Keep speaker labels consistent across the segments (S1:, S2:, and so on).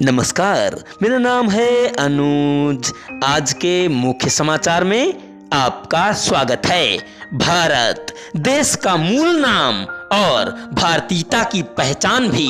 S1: नमस्कार, मेरा नाम है अनुज। आज के मुख्य समाचार में आपका स्वागत है। भारत देश का मूल नाम और भारतीयता की पहचान भी।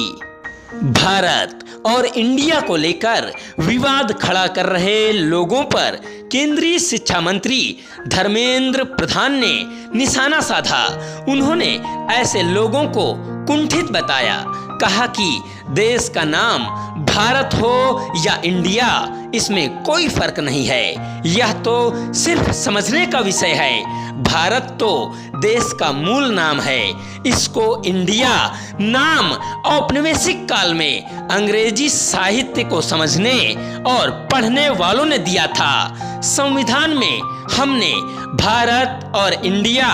S1: भारत और इंडिया को लेकर विवाद खड़ा कर रहे लोगों पर केंद्रीय शिक्षा मंत्री धर्मेंद्र प्रधान ने निशाना साधा। उन्होंने ऐसे लोगों को कुंठित बताया। कहा कि देश का नाम भारत हो या इंडिया, इसमें कोई फर्क नहीं है। यह तो सिर्फ समझने का विषय है। भारत तो देश का मूल नाम है। इसको इंडिया नाम औपनिवेशिक काल में अंग्रेजी साहित्य को समझने और पढ़ने वालों ने दिया था। संविधान में हमने भारत और इंडिया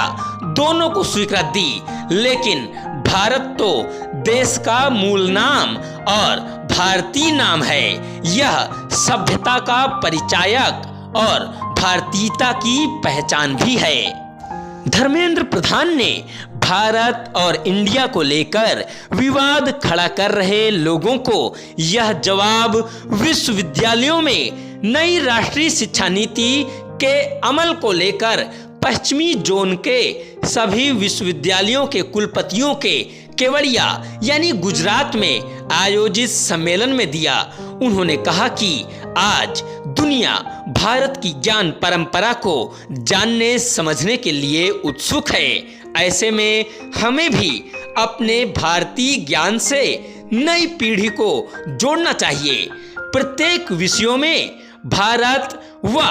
S1: दोनों को स्वीकृति दी, लेकिन भारत तो देश का मूल नाम और भारतीय नाम है। यह सभ्यता का परिचायक और भारतीयता की पहचान भी है। धर्मेंद्र प्रधान ने भारत और इंडिया को लेकर विवाद खड़ा कर रहे लोगों को यह जवाब विश्वविद्यालयों में नई राष्ट्रीय शिक्षा नीति के अमल को लेकर पश्चिमी जोन के सभी विश्वविद्यालयों के कुलपतियों के केवड़िया यानी गुजरात में आयोजित सम्मेलन में दिया। उन्होंने कहा कि आज दुनिया भारत की ज्ञान परंपरा को जानने समझने के लिए उत्सुक है। ऐसे में हमें भी अपने भारतीय ज्ञान से नई पीढ़ी को जोड़ना चाहिए। प्रत्येक विषयों में भारत व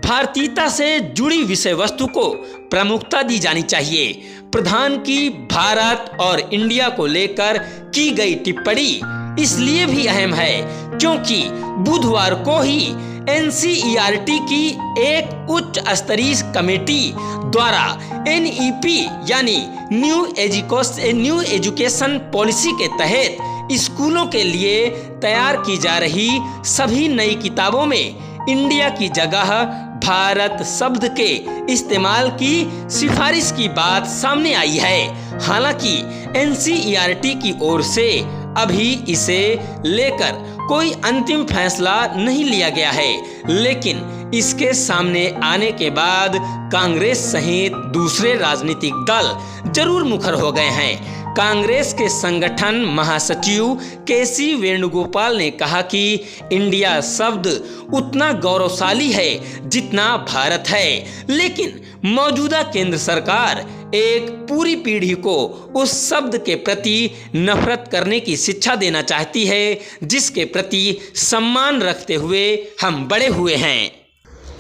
S1: भारतीयता से जुड़ी विषय वस्तु को प्रमुखता दी जानी चाहिए। प्रधान की भारत और इंडिया को लेकर की गई टिप्पणी इसलिए भी अहम है क्योंकि बुधवार को ही एनसीईआरटी की एक उच्च स्तरीय कमेटी द्वारा एनईपी यानी न्यू एजुकेशन पॉलिसी के तहत स्कूलों के लिए तैयार की जा रही सभी नई किताबों में इंडिया की जगह भारत शब्द के इस्तेमाल की सिफारिश की बात सामने आई है। हालांकि एनसीईआरटी की ओर से अभी इसे लेकर कोई अंतिम फैसला नहीं लिया गया है, लेकिन इसके सामने आने के बाद कांग्रेस सहित दूसरे राजनीतिक दल जरूर मुखर हो गए हैं। कांग्रेस के संगठन महासचिव केसी वेणुगोपाल ने कहा कि इंडिया शब्द उतना गौरवशाली है जितना भारत है, लेकिन मौजूदा केंद्र सरकार एक पूरी पीढ़ी को उस शब्द के प्रति नफरत करने की शिक्षा देना चाहती है जिसके प्रति सम्मान रखते हुए हम बड़े हुए हैं।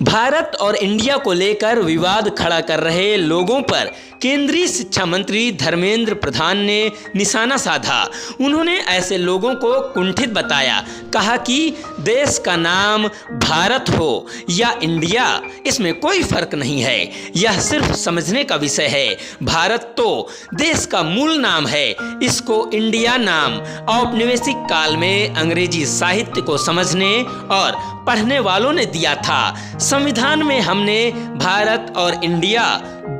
S1: भारत और इंडिया को लेकर विवाद खड़ा कर रहे लोगों पर केंद्रीय शिक्षा मंत्री धर्मेंद्र प्रधान ने निशाना साधा। उन्होंने ऐसे लोगों को कुंठित बताया। कहा कि देश का नाम भारत हो या इंडिया, इसमें कोई फर्क नहीं है। यह सिर्फ समझने का विषय है। भारत तो देश का मूल नाम है। इसको इंडिया नाम औपनिवेशिक काल में अंग्रेजी साहित्य को समझने और पढ़ने वालों ने दिया था। संविधान में हमने भारत और इंडिया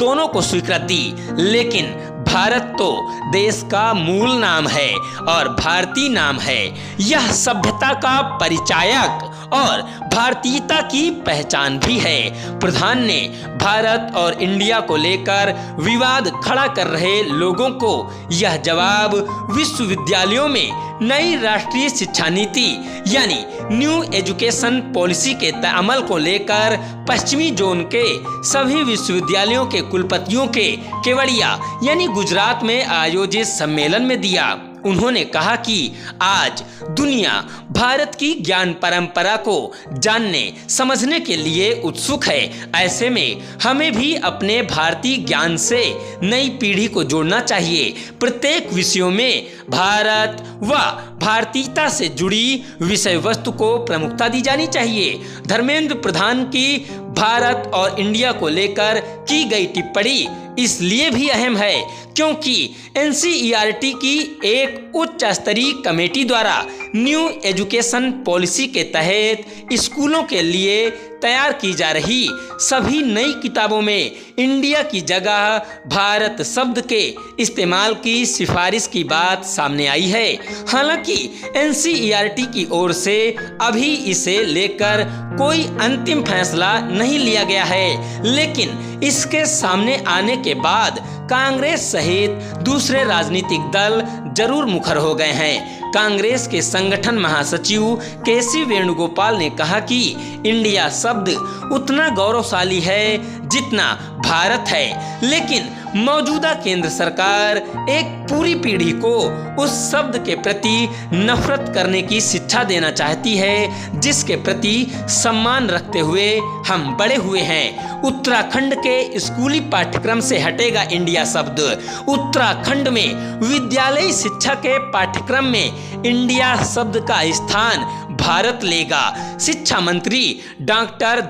S1: दोनों को स्वीकृति दी, लेकिन भारत तो देश का मूल नाम है और भारतीय नाम है। यह सभ्यता का परिचायक और भारतीयता की पहचान भी है। प्रधान ने भारत और इंडिया को लेकर विवाद खड़ा कर रहे लोगों को यह जवाब विश्वविद्यालयों में नई राष्ट्रीय शिक्षा नीति यानी न्यू एजुकेशन पॉलिसी के अमल को लेकर पश्चिमी जोन के सभी विश्वविद्यालयों के कुलपतियों के केवड़िया यानी गुजरात में आयोजित सम्मेलन में दिया। उन्होंने कहा कि आज दुनिया भारत की ज्ञान परंपरा को जानने समझने के लिए उत्सुक है। ऐसे में हमें भी अपने भारतीय ज्ञान से नई पीढ़ी को जोड़ना चाहिए। प्रत्येक विषयों में भारत व भारतीयता से जुड़ी विषय वस्तु को प्रमुखता दी जानी चाहिए। धर्मेंद्र प्रधान की भारत और इंडिया को लेकर की गई टिप्पणी इसलिए भी अहम है क्योंकि एनसीईआरटी की एक उच्च स्तरीय कमेटी द्वारा न्यू एजुकेशन पॉलिसी के तहत स्कूलों के लिए तैयार की जा रही सभी नई किताबों में इंडिया की जगह भारत शब्द के इस्तेमाल की सिफारिश की बात सामने आई है। हालांकि एनसीईआरटी की ओर से अभी इसे लेकर कोई अंतिम फैसला नहीं लिया गया है, लेकिन इसके सामने आने के बाद कांग्रेस सहित दूसरे राजनीतिक दल जरूर मुखर हो गए हैं। कांग्रेस के संगठन महासचिव केसी वेणुगोपाल ने कहा कि इंडिया शब्द उतना गौरवशाली है जितना भारत है, लेकिन मौजूदा केंद्र सरकार एक पूरी पीढ़ी को उस शब्द के प्रति नफरत करने की शिक्षा देना चाहती है जिसके प्रति सम्मान रखते हुए हम बड़े हुए हैं। उत्तराखंड के स्कूली पाठ्यक्रम से हटेगा इंडिया शब्द। उत्तराखंड में विद्यालयी शिक्षा के पाठ्यक्रम में इंडिया शब्द का स्थान भारत लेगा। शिक्षा मंत्री डॉक्टर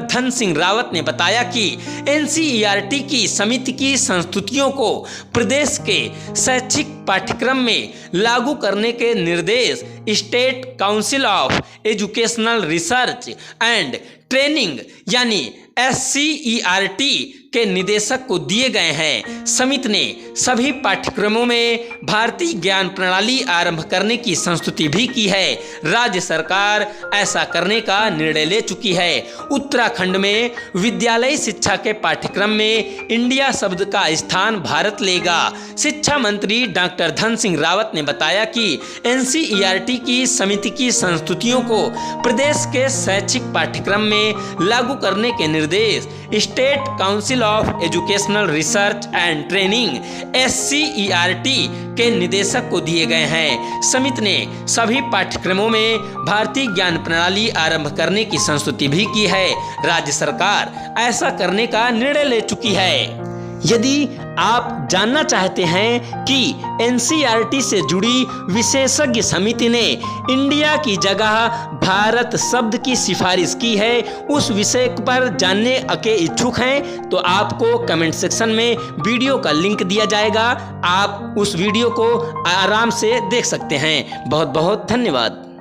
S1: धन सिंह रावत ने बताया कि एनसीईआरटी की समिति की संस्तुतियों को प्रदेश के शैक्षिक पाठ्यक्रम में लागू करने के निर्देश state council of educational research and training यानी SCERT के निदेशक को दिए गए हैं। समिति ने सभी पाठ्यक्रमों में भारतीय ज्ञान प्रणाली आरंभ करने की संस्तुति भी की है। राज्य सरकार ऐसा करने का निर्णय ले चुकी है। उत्तराखंड में विद्यालयी शिक्षा के पाठ्यक्रम में इंडिया शब्द का स्थान भारत लेगा। शिक्षा मंत्री डॉक्टर धन सिंह रावत ने बताया कि NCERT की समिति की संस्तुतियों को प्रदेश के शैक्षिक पाठ्यक्रम में लागू करने के निर्देश state council of educational research and training SCERT के निदेशक को दिए गए हैं। समिति ने सभी पाठ्यक्रमों में भारतीय ज्ञान प्रणाली आरंभ करने की संस्तुति भी की है। राज्य सरकार ऐसा करने का निर्णय ले चुकी है। यदि आप जानना चाहते हैं कि NCERT से जुड़ी विशेषज्ञ समिति ने इंडिया की जगह भारत शब्द की सिफारिश की है, उस विषय पर जानने के इच्छुक हैं तो आपको कमेंट सेक्शन में वीडियो का लिंक दिया जाएगा। आप उस वीडियो को आराम से देख सकते हैं। बहुत बहुत धन्यवाद।